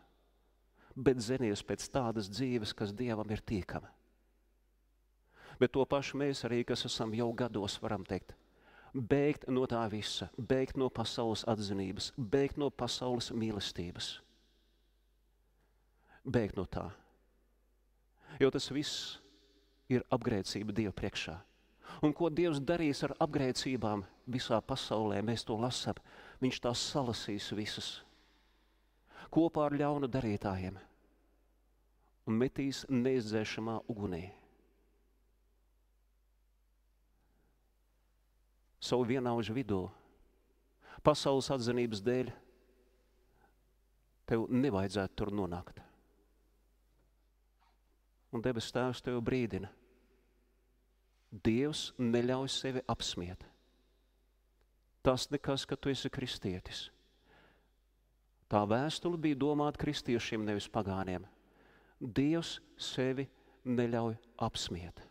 bet zinies pēc tādas dzīves, kas Dievam ir tīkama. Bet to pašu mēs arī, kas esam jau gados, varam teikt. Beigt no tā visa, beigt no pasaules atzinības, beigt no pasaules mīlestības. Beigt no tā. Jo tas viss ir apgrēcība Dieva priekšā. Un ko Dievs darīs ar apgrēcībām visā pasaulē, mēs to lasām. Viņš tās salasīs visas kopā ar ļaunu darītājiem un metīs neizdzēšamā ugunī. Savu vienaužu vidū, pasaules atzinības dēļ, tev nevajadzētu tur nonākt. Un debes Tēvs tev brīdina. Dievs neļauj sevi apsmiet. Tas nekas, ka tu esi kristietis. Tā vēstule bija domāta kristiešiem, nevis pagāniem. Dievs sevi neļauj apsmiet.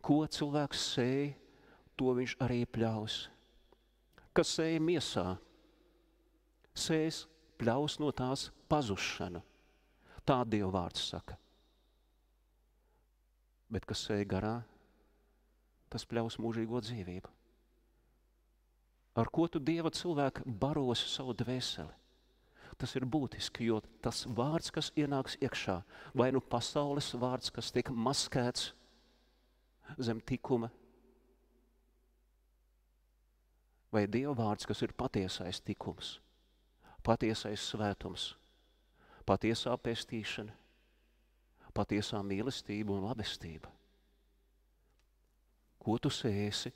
Ko cilvēks sēj, to viņš arī pļaus. Kas sēj miesā, sēs pļaus no tās pazušanu. Tā Dieva vārds saka. Bet kas sēj garā, tas pļaus mūžīgo dzīvību. Ar ko tu Dieva cilvēku barosi savu dvēseli? Tas ir būtiski, jo tas vārds, kas ienāks iekšā, vai nu pasaules vārds, kas tiek maskēts zem tikuma, vai Dieva vārds, kas ir patiesais tikums, patiesais svētums, patiesā pestīšana, patiesā mīlestība un labestība. Ko tu sēsi,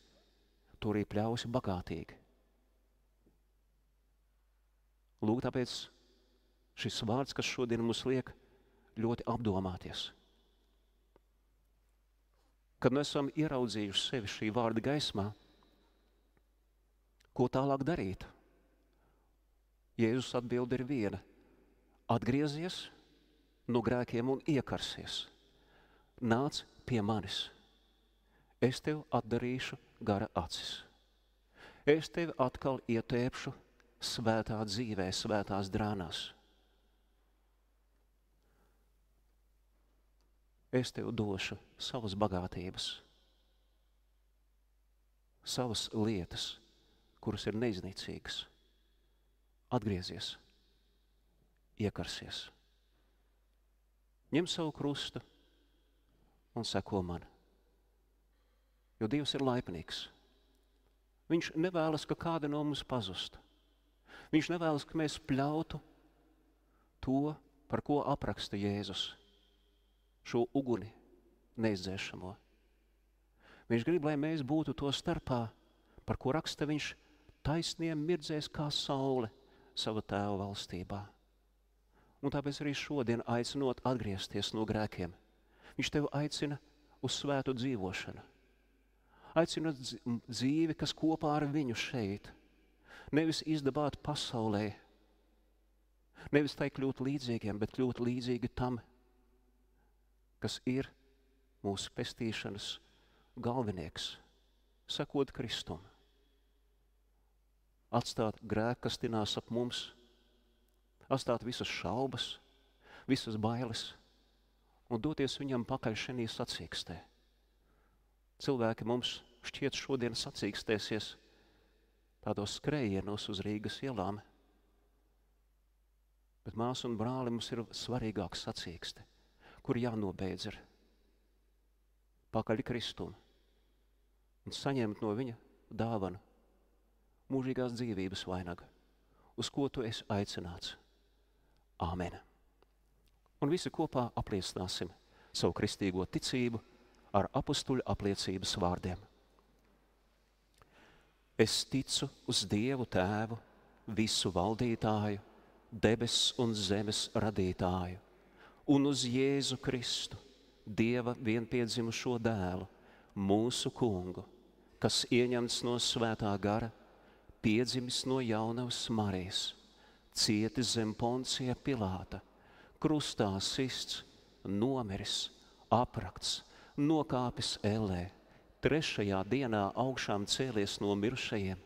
tu arī pļausi bagātīgi. Lūk, tāpēc šis vārds, kas šodien mums liek ļoti apdomāties. Kad mēs esam ieraudzījuši sevi šī vārda gaismā, ko tālāk darīt? Jēzus atbilde ir viena. Atgriezies no grēkiem un iekarsies. Nāc pie manis. Es tev atdarīšu gara acis. Es tevi atkal ietēpšu svētā dzīvē, svētās drānās. Es tev došu savas bagātības, savas lietas, kuras ir neiznīcīgas. Atgriezies, iekarsies. Ņem savu krustu un seko man. Jo Dievs ir laipnīgs. Viņš nevēlas, ka kāda no mums pazustu. Viņš nevēlas, ka mēs pļautu to, par ko apraksta Jēzus, šo uguni neizdzēšamo. Viņš grib, lai mēs būtu to starpā, par ko raksta viņš taisniem mirdzēs kā saule sava Tēva valstībā. Un tāpēc arī šodien aicinot atgriezties no grēkiem. Viņš tevi aicina uz svētu dzīvošanu. Aicinot dzīvi, kas kopā ar viņu šeit. Nevis izdabāt pasaulē. Nevis tai kļūt līdzīgiem, bet kļūt līdzīgi tam, kas ir mūsu pestīšanas galvenieks. Sekot Kristum. Atstāt grēku, kas tinās ap mums. Atstāt visas šaubas, visas bailes un doties viņam pakaļ šajā sacīkstē. Cilvēki mums šķiet šodien sacīkstēsies tādos skrējienos uz Rīgas ielām, bet māsu un brāli mums ir svarīgāks sacīkste, kur jānobeidz ir pakaļ Kristum un saņemt no viņa dāvanu mūžīgās dzīvības vainagu, uz ko tu esi aicināts. Āmen. Un visi kopā apliecināsim savu kristīgo ticību ar apustuļu apliecības vārdiem. Es ticu uz Dievu Tēvu, visu valdītāju, debesis un zemes radītāju, un uz Jēzu Kristu, Dieva vienpiedzimušo dēlu, mūsu kungu, kas ieņemts no svētā gara, piedzimis no jaunavas Marijas, cietis zem Poncija Pilāta, krustā sists, nomiris, aprakts, nokāpis ellē, 3. dienā augšām cēlies no mirušajiem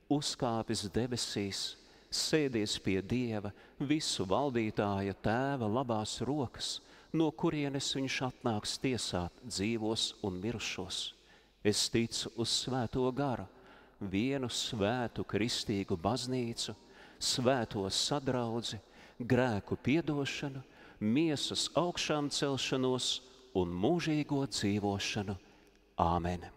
uzkāpis debesīs, sēdies pie Dieva, visu valdītāja Tēva labās rokas, no kurienes viņš atnāks tiesāt dzīvos un mirušos. Es ticu uz Svēto garu, vienu svētu kristīgu baznīcu, svēto sadraudzi, grēku piedošanu, miesas augšām celšanos un mūžīgo dzīvošanu. Āmen.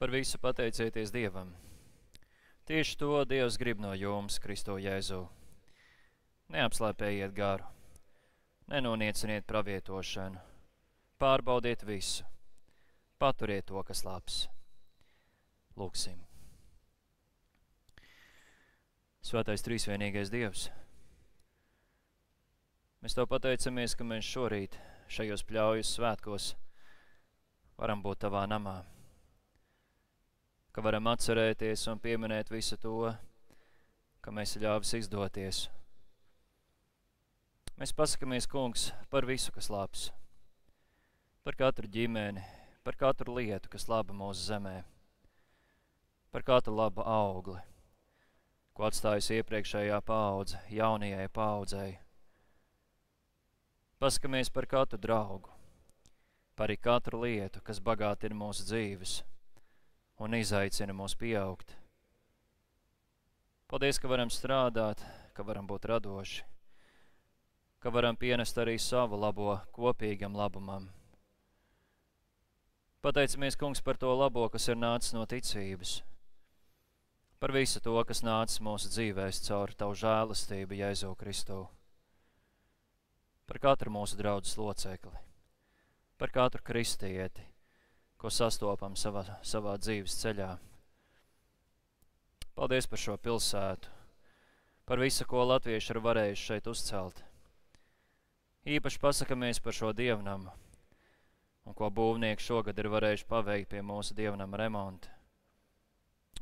Par visu pateicieties Dievam. Tieši to Dievs grib no jums, Kristo Jēzu. Neapslēpējiet garu, nenonieciniet pravietošanu, pārbaudiet visu, paturiet to, kas labs. Lūksim. Svētais trīsvienīgais Dievs, mēs Tev pateicamies, ka mēs šorīt šajos pļaujas svētkos varam būt Tavā namā, ka varam atcerēties un pieminēt visu to, ka mēs ļāvis izdoties. Mēs pasakamies, Kungs, par visu, kas labs, par katru ģimeni, par katru lietu, kas laba mūsu zemē, par katru labu augli, ko atstājusi iepriekšējā paudze, jaunajai paudzei. Pasakamies par katru draugu, par katru lietu, kas bagātina mūsu dzīves un izaicina mūs pieaugt. Paldies, ka varam strādāt, ka varam būt radoši, ka varam pienest arī savu labo kopīgam labumam. Pateicamies, Kungs, par to labo, kas ir nācis no ticības, par visu to, kas nācis mūsu dzīvēs caur Tavu žēlastību, Jēzu Kristu, par katru mūsu draudzes locekli, par katru kristieti, ko sastopam savā dzīves ceļā. Paldies par šo pilsētu, par visu, ko latvieši ir varējuši šeit uzcelt, Īpaši pasakamies par šo dievnamu, un ko būvnieki šogad ir varējuši paveikt pie mūsu dievnama remonta.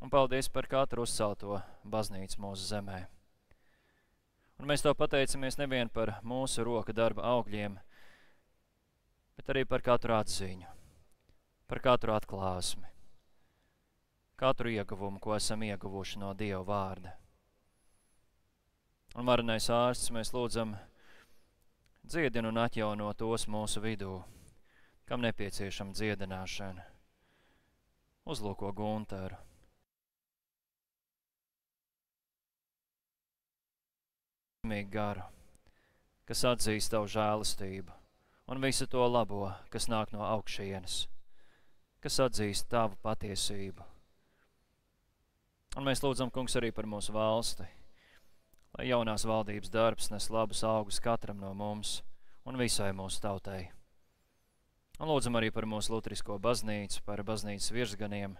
Un paldies par katru uzcelto baznīcu mūsu zemē. Un mēs to pateicamies nevien par mūsu roka darba augļiem, bet arī par katru atziņu, par katru atklāsmi, katru ieguvumu, ko esam ieguvuši no Dieva vārda. Un varenais ārsts, mēs lūdzam, dziedini un atjauno tos mūsu vidū, kam nepieciešama dziedināšana. Uzlūko Guntaru. Garu, kas atzīst tavu žēlastību un visu to labo, kas nāk no augšienes, kas atzīst tavu patiesību. Un mēs lūdzam, kungs, arī par mūsu valsti, lai jaunās valdības darbs nes labus augus katram no mums un visai mūsu tautai. Un lūdzam arī par mūsu luterisko baznīcu, par baznīcas virsganiem,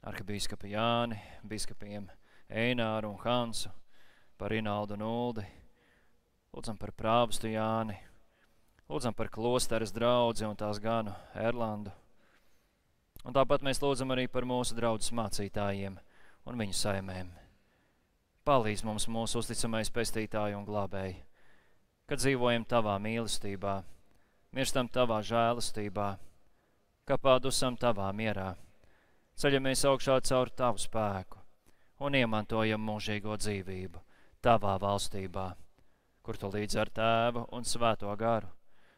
arhibīskapu Jāni, biskupiem Eināru un Hansu, par Rinaldu un Uldi, lūdzam par prāvestu Jāni, lūdzam par klosteres draudzi un tās ganu Erlandu. Un tāpat mēs lūdzam arī par mūsu draudzes mācītājiem un viņu saimēm. Palīdz mums mūsu uzticamais pestītāju un glābēji, kad dzīvojam tavā mīlestībā, mirstam tavā žēlastībā, kā pādusam tavā mierā, ceļamies augšā caur tavu spēku un iemantojam mūžīgo dzīvību tavā valstībā, kur tu līdz ar Tēvu un Svēto garu,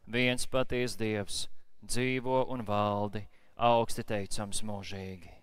viens paties Dievs, dzīvo un valdi, augsti teicams mūžīgi.